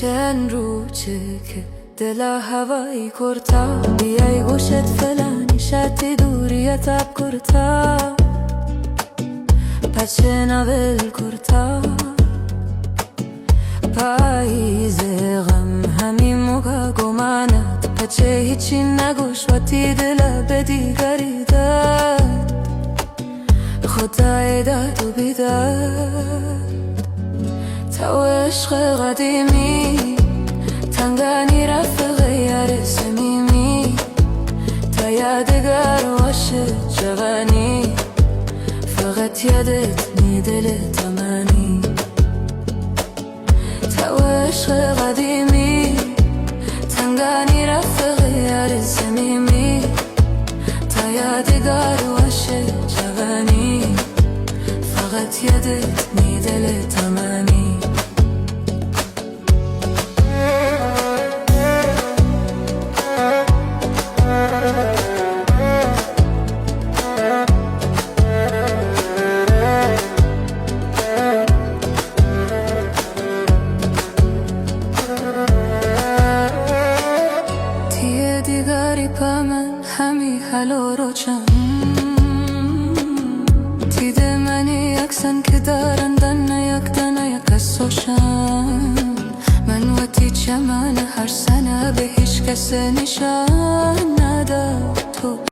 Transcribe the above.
چند روزه که دل هوایی کرتا بیای گوشت فلانی شتی دوریت اب کرتا پچه نول کرتا پاییز غم همین موقع گمانت پچه هیچی نگوش و تی دل به دیگری داد خدای داد و بیداد تو عشق قدیمی تنگانی رفت یار صمیمی تا یادگار باشه جوانی فقط یادت نی دل تمانی تو عشق قدیمی تنگانی رفت یار صمیمی تا یادگار باشه جوانی فقط یادت نی دل تمانی من همی حلو رو چم دیده منی یکسن که دارندن یک دنه یک کسوشن من وقتی چمن هر سنه به هیچ کس نشان نداد تو